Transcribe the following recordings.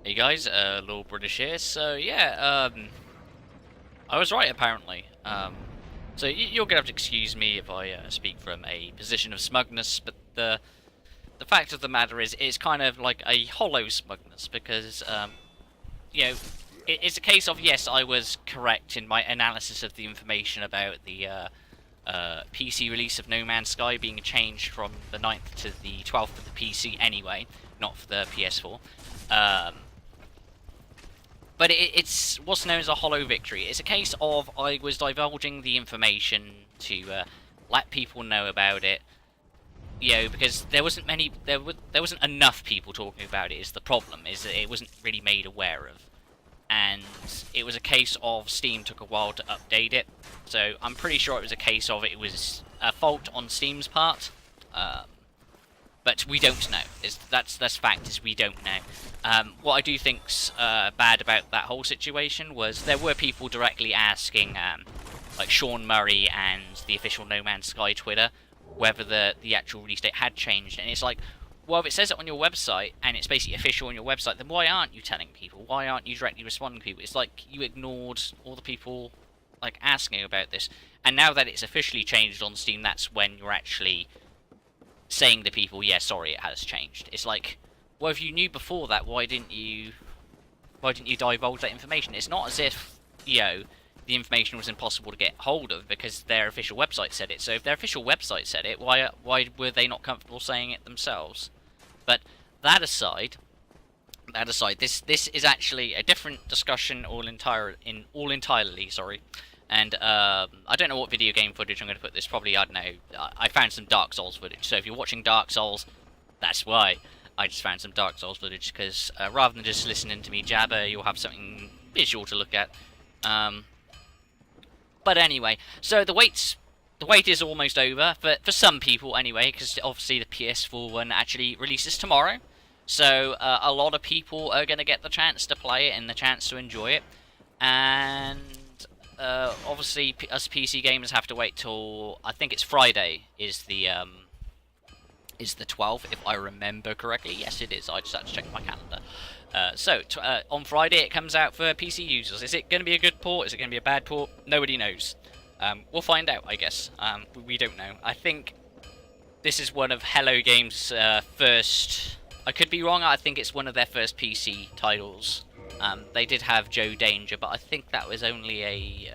Hey guys, Lord British here. So yeah, I was right apparently. So you're gonna have to excuse me if I speak from a position of smugness, but the fact of the matter is, it's kind of like a hollow smugness because it's a case of yes, I was correct in my analysis of the information about the PC release of No Man's Sky being changed from the 9th to the 12th for the PC anyway, not for the PS4. But it's what's known as a hollow victory. It's a case of I was divulging the information to let people know about it, because there wasn't enough people talking about it. Is the problem? Is that it wasn't really made aware of, and it was a case of Steam took a while to update it. So I'm pretty sure it was a case of it was a fault on Steam's part. But we don't know. That's fact. Is we don't know. What I do think's bad about that whole situation was there were people directly asking, like Sean Murray and the official No Man's Sky Twitter, whether the actual release date had changed, and it's like, well, if it says it on your website and it's basically official on your website, then why aren't you telling people? Why aren't you directly responding to people? It's like you ignored all the people like asking about this, and now that it's officially changed on Steam, that's when you're actually saying to people, yeah, sorry, it has changed. It's like, well, if you knew before that, why didn't you divulge that information? It's not as if, the information was impossible to get hold of because their official website said it. So if their official website said it, why were they not comfortable saying it themselves? But that aside, this is actually a different discussion entirely, sorry. And I don't know what video game footage I'm going to put this. Probably, I don't know. I found some Dark Souls footage. So if you're watching Dark Souls, that's why. I just found some Dark Souls footage because rather than just listening to me jabber, you'll have something visual to look at. But anyway, so the wait is almost over for some people anyway, because obviously the PS4 one actually releases tomorrow. So a lot of people are going to get the chance to play it and the chance to enjoy it, and obviously, us PC gamers have to wait till I think it's Friday. Is the 12th, if I remember correctly? Yes, it is. I just had to check my calendar. So on Friday, it comes out for PC users. Is it going to be a good port? Is it going to be a bad port? Nobody knows. We'll find out, I guess. We don't know. I think this is one of Hello Games' first. I could be wrong. I think it's one of their first PC titles. They did have Joe Danger, but I think that was only a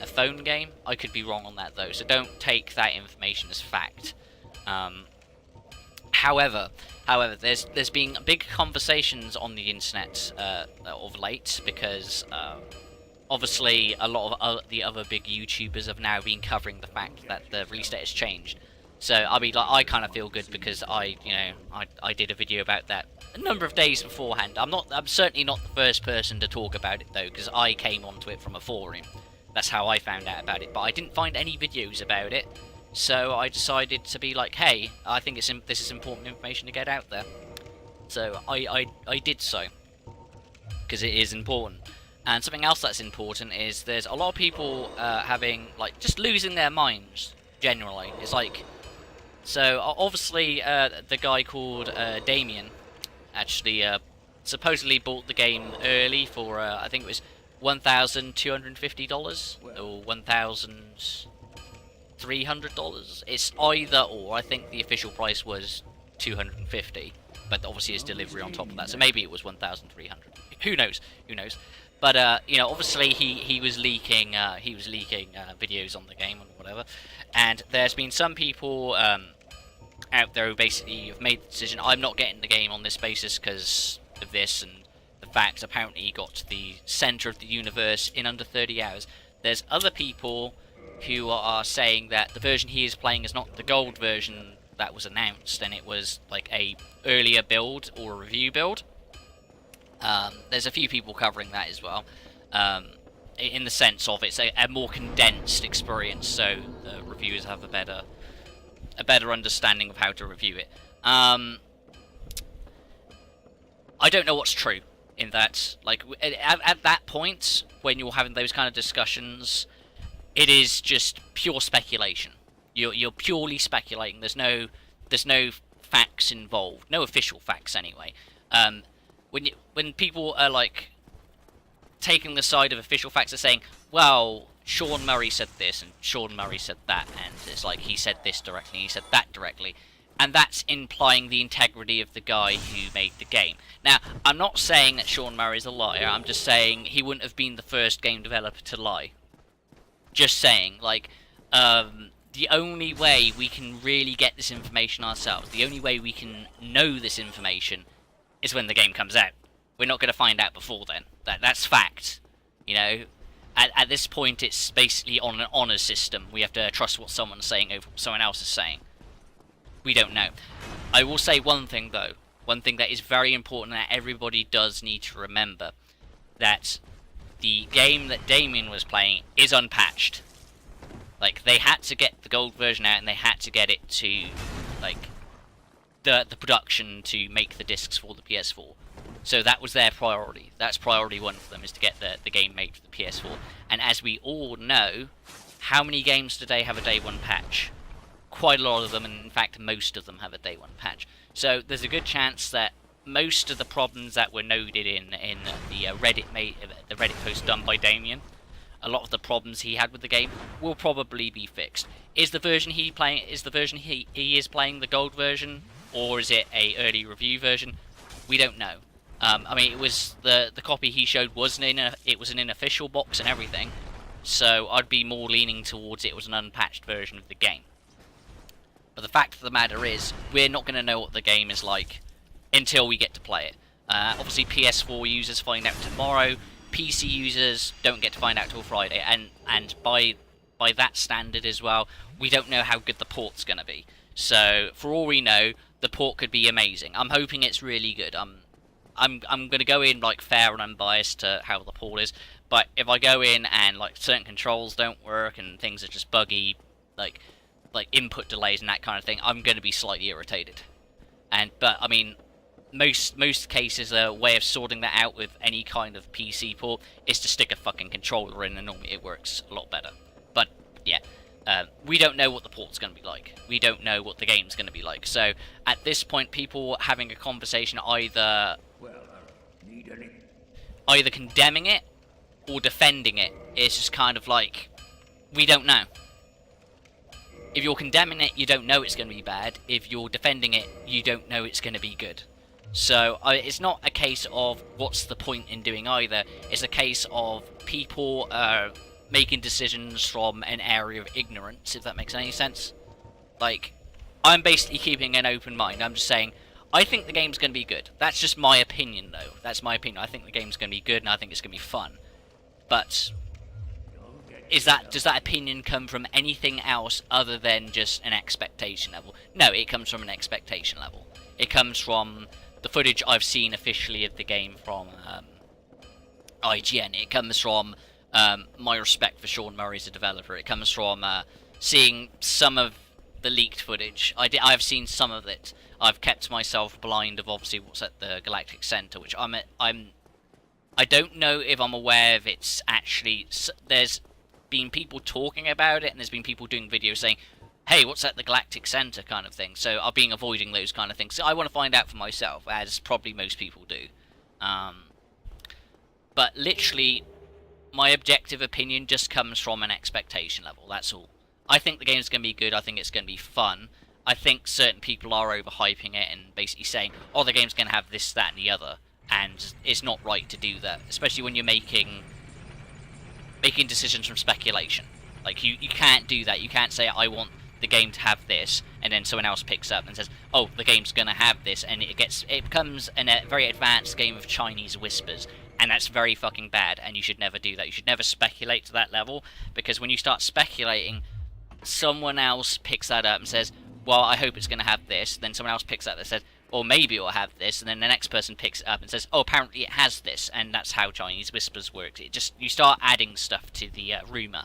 phone game. I could be wrong on that though, so don't take that information as fact. However, there's been big conversations on the internet of late because obviously a lot of the other big YouTubers have now been covering the fact that the release date has changed. So I mean, like, I kind of feel good because I did a video about that a number of days beforehand. I'm certainly not the first person to talk about it though, because I came onto it from a forum. That's how I found out about it. But I didn't find any videos about it, so I decided to be like, hey, I think this is important information to get out there. So I did so because it is important. And something else that's important is there's a lot of people having just losing their minds generally. It's like. So, obviously, the guy called Damien actually supposedly bought the game early for, I think it was $1,250 or $1,300. It's either or. I think the official price was $250, but obviously it's delivery on top of that. So maybe it was $1,300. Who knows? Who knows? But obviously he was leaking videos on the game and whatever, and there's been some people out there who basically have made the decision, I'm not getting the game on this basis because of this, and the fact apparently he got to the centre of the universe in under 30 hours. There's other people who are saying that the version he is playing is not the gold version that was announced, and it was like a earlier build or a review build. There's a few people covering that as well, in the sense of it's a more condensed experience, so the reviewers have a better understanding of how to review it. I don't know what's true in that. Like at that point, when you're having those kind of discussions, it is just pure speculation. You're purely speculating. There's no facts involved, no official facts anyway. When people are like taking the side of official facts and saying, well, Sean Murray said this and Sean Murray said that, and it's like he said this directly, he said that directly, and that's implying the integrity of the guy who made the game. Now, I'm not saying that Sean Murray is a liar, I'm just saying he wouldn't have been the first game developer to lie. Just saying, like, the only way we can really get this information ourselves, the only way we can know this information, is when the game comes out. We're not going to find out before then. That's fact. You know, at this point, it's basically on an honour system. We have to trust what someone's saying over what someone else is saying. We don't know. I will say one thing, though. One thing that is very important that everybody does need to remember. That the game that Damien was playing is unpatched. Like, they had to get the gold version out, and they had to get it to, like, the production to make the discs for the PS4. So that was their priority. That's priority one for them, is to get the game made for the PS4. And as we all know, how many games today have a day one patch? Quite a lot of them, and in fact most of them have a day one patch. So there's a good chance that most of the problems that were noted in the Reddit post done by Damien, a lot of the problems he had with the game will probably be fixed. Is the version he is playing the gold version, or is it a early review version? We don't know. I mean, it was the copy he showed wasn't it was an unofficial box and everything, so I'd be more leaning towards it was an unpatched version of the game. But the fact of the matter is, we're not going to know what the game is like until we get to play it. Obviously, PS4 users find out tomorrow. PC users don't get to find out till Friday, and by that standard as well, we don't know how good the port's going to be. So for all we know, the port could be amazing. I'm hoping it's really good. I'm going to go in like fair and unbiased to how the port is, but if I go in and like certain controls don't work and things are just buggy, like input delays and that kind of thing, I'm going to be slightly irritated. But I mean, most cases, a way of sorting that out with any kind of PC port is to stick a fucking controller in, and normally it works a lot better. But yeah, we don't know what the port's going to be like. We don't know what the game's going to be like. So at this point, people having a conversation either condemning it or defending it is just kind of like, we don't know. If you're condemning it, you don't know it's going to be bad. If you're defending it, you don't know it's going to be good. So it's not a case of what's the point in doing either. It's a case of people making decisions from an area of ignorance, if that makes any sense. Like, I'm basically keeping an open mind. I'm just saying, I think the game's going to be good. That's just my opinion, though. That's my opinion. I think the game's going to be good, and I think it's going to be fun. But does that opinion come from anything else other than just an expectation level? No, it comes from an expectation level. It comes from the footage I've seen officially of the game from IGN. It comes from my respect for Sean Murray as a developer. It comes from seeing some of the leaked footage. I've seen some of it. I've kept myself blind of obviously what's at the Galactic Center, which I don't know if I'm aware if it's actually. There's been people talking about it, and there's been people doing videos saying, hey, what's at the Galactic Center kind of thing. So I've been avoiding those kind of things. So I want to find out for myself, as probably most people do. But literally, my objective opinion just comes from an expectation level, that's all. I think the game's going to be good, I think it's going to be fun. I think certain people are overhyping it and basically saying, oh, the game's going to have this, that, and the other. And it's not right to do that, especially when you're making decisions from speculation. Like, you can't do that. You can't say, I want the game to have this, and then someone else picks up and says, oh, the game's going to have this, and it becomes a very advanced game of Chinese whispers, and that's very fucking bad, and you should never do that. You should never speculate to that level, because when you start speculating, someone else picks that up and says, well, I hope it's going to have this, then someone else picks that and says, or maybe it'll have this, and then the next person picks it up and says, oh, apparently it has this, and that's how Chinese whispers work. You start adding stuff to the rumour,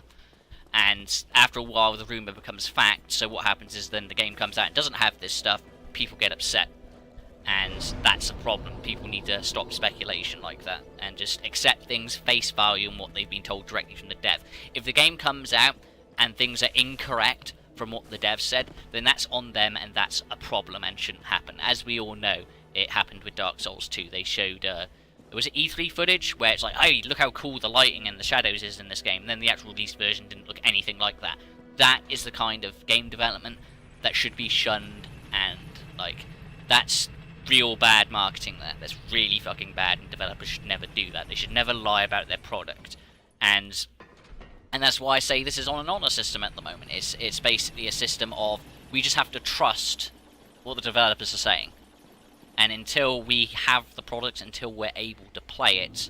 and after a while the rumour becomes fact, so what happens is then the game comes out and doesn't have this stuff, people get upset, and that's a problem. People need to stop speculation like that, and just accept things face value and what they've been told directly from the dev. If the game comes out and things are incorrect from what the dev said, then that's on them, and that's a problem and shouldn't happen. As we all know, It happened with Dark Souls 2. They showed, was it E3 footage, where it's like, hey, look how cool the lighting and the shadows is in this game, and then the actual released version didn't look anything like that. That is the kind of game development that should be shunned, and, like, that's real bad marketing there. That's really fucking bad, and developers should never do that. They should never lie about their product. And that's why I say this is on an honor system at the moment. It's basically a system of, we just have to trust what the developers are saying. And until we have the product, until we're able to play it,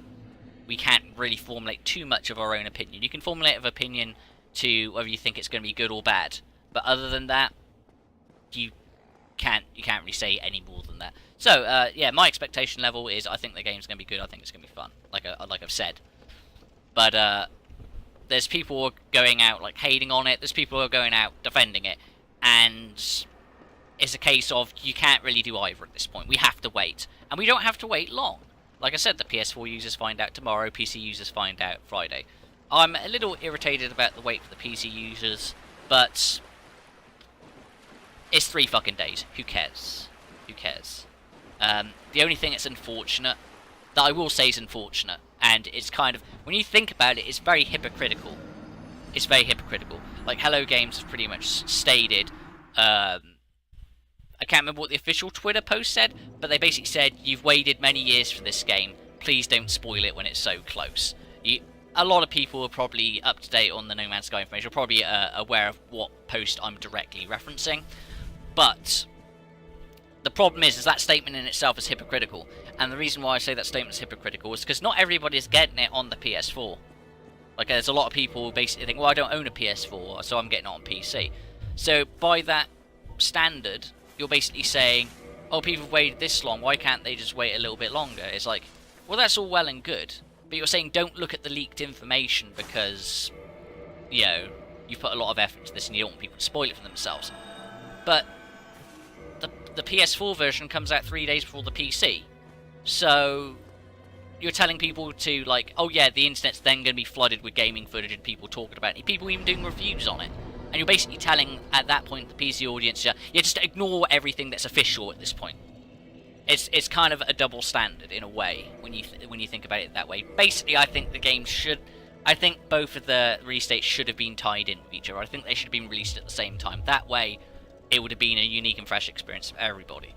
we can't really formulate too much of our own opinion. You can formulate an opinion to whether you think it's going to be good or bad, but other than that, you can't really say any more than that. So, yeah, my expectation level is I think the game's going to be good, I think it's going to be fun, like I've said. But, there's people who are going out, like, hating on it, there's people who are going out defending it, and it's a case of you can't really do either at this point. We have to wait, and we don't have to wait long. Like I said, the PS4 users find out tomorrow, PC users find out Friday. I'm a little irritated about the wait for the PC users, but it's 3 fucking days. Who cares? Who cares? The only thing that's unfortunate, that I will say is unfortunate, and it's kind of, when you think about it, it's very hypocritical. It's very hypocritical. Like, Hello Games has pretty much stated, I can't remember what the official Twitter post said, but they basically said, you've waited many years for this game, please don't spoil it when it's so close. A lot of people are probably up to date on the No Man's Sky information, are probably aware of what post I'm directly referencing, but the problem is that statement in itself is hypocritical, and the reason why I say that statement is hypocritical is because not everybody's getting it on the PS4. Like, there's a lot of people who basically think, well, I don't own a PS4, so I'm getting it on PC. So, by that standard, you're basically saying, oh, people have waited this long, why can't they just wait a little bit longer? It's like, well, that's all well and good, but you're saying don't look at the leaked information because, you know, you put a lot of effort into this and you don't want people to spoil it for themselves. But the PS4 version comes out 3 days before the PC. So you're telling people to, like, oh yeah, the internet's then going to be flooded with gaming footage and people talking about it, people even doing reviews on it. And you're basically telling, at that point, the PC audience, yeah, just ignore everything that's official at this point. It's kind of a double standard, in a way, when you think about it that way. Basically, I think the game should... I think both of the release dates should have been tied in with each other. I think they should have been released at the same time. That way, it would have been a unique and fresh experience for everybody.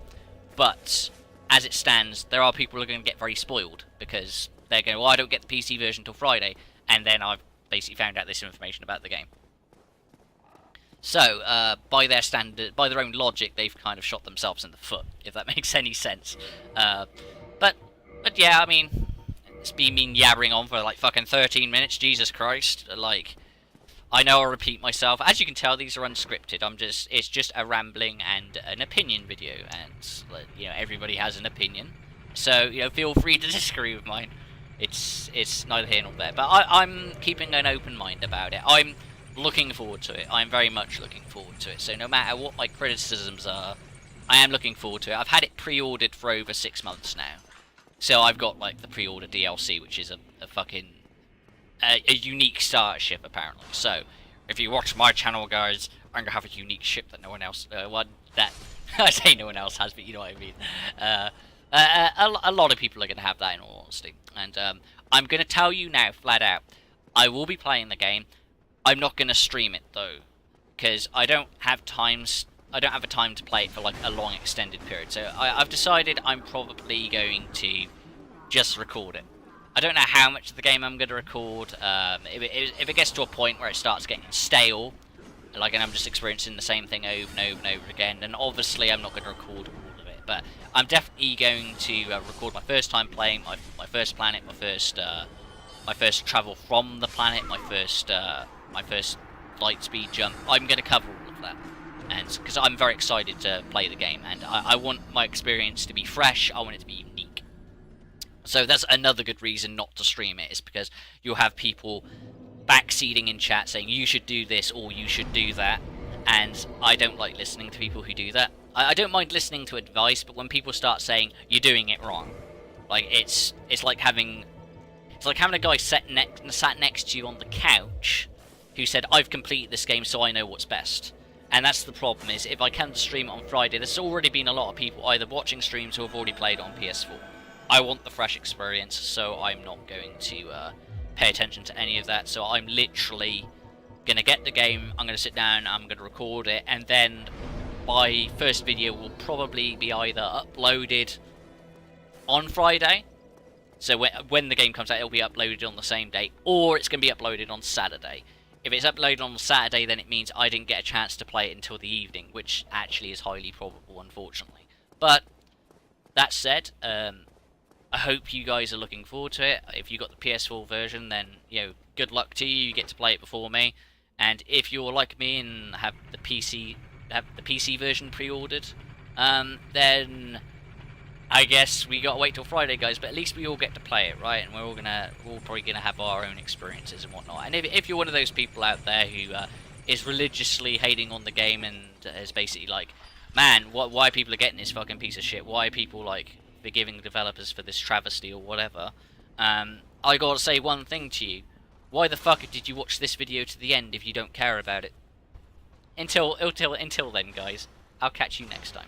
But, as it stands, there are people who are going to get very spoiled, because they're going, well, I don't get the PC version until Friday, and then I've basically found out this information about the game. So, by their standard, by their own logic, they've kind of shot themselves in the foot, if that makes any sense. But yeah, I mean, it's been me yabbering on for like fucking 13 minutes, Jesus Christ. Like, I know I'll repeat myself. As you can tell, these are unscripted. It's just a rambling and an opinion video, and, you know, everybody has an opinion. So, you know, feel free to disagree with mine. It's neither here nor there. But I'm keeping an open mind about it. I'm looking forward to it. I'm very much looking forward to it. So no matter what my criticisms are, I am looking forward to it. I've had it pre-ordered for over 6 months now. So I've got, like, the pre-order DLC, which is a fucking... a unique starter ship, apparently. So, if you watch my channel, guys, I'm gonna have a unique ship that no one else... I say no one else has, but you know what I mean. A lot of people are gonna have that, in all honesty. And I'm gonna tell you now, flat out, I will be playing the game. I'm not gonna stream it, though, because I don't have the time to play it for, like, a long extended period. So I've decided I'm probably going to just record it. I don't know how much of the game I'm going to record. If it gets to a point where it starts getting stale, like, and I'm just experiencing the same thing over and over and over again, then obviously I'm not going to record all of it. But I'm definitely going to record my first time playing, my first planet, my first travel from the planet, my first light speed jump. I'm going to cover all of that, and because I'm very excited to play the game, and I want my experience to be fresh. I want it to be unique. So that's another good reason not to stream it, is because you'll have people backseating in chat saying you should do this or you should do that, and I don't like listening to people who do that. I don't mind listening to advice, but when people start saying you're doing it wrong, like, it's like having a guy sat next to you on the couch who said, I've completed this game so I know what's best. And that's the problem, is if I can stream it on Friday, there's already been a lot of people either watching streams who have already played on PS4. I want the fresh experience, so I'm not going to pay attention to any of that. So I'm literally going to get the game, I'm going to sit down, I'm going to record it, and then my first video will probably be either uploaded on Friday, so when the game comes out it'll be uploaded on the same day, or it's going to be uploaded on Saturday. If it's uploaded on Saturday, then it means I didn't get a chance to play it until the evening, which actually is highly probable, unfortunately. But that said, I hope you guys are looking forward to it. If you got the PS4 version, then good luck to you. You get to play it before me. And if you're like me and have the PC version pre-ordered, then I guess we gotta wait till Friday, guys. But at least we all get to play it, right? And we're all probably gonna have our own experiences and whatnot. And if you're one of those people out there who is religiously hating on the game and is basically like, man, why people are getting this fucking piece of shit? Why are people like forgiving the developers for this travesty or whatever? I gotta say one thing to you. Why the fuck did you watch this video to the end if you don't care about it? Until then, guys, I'll catch you next time.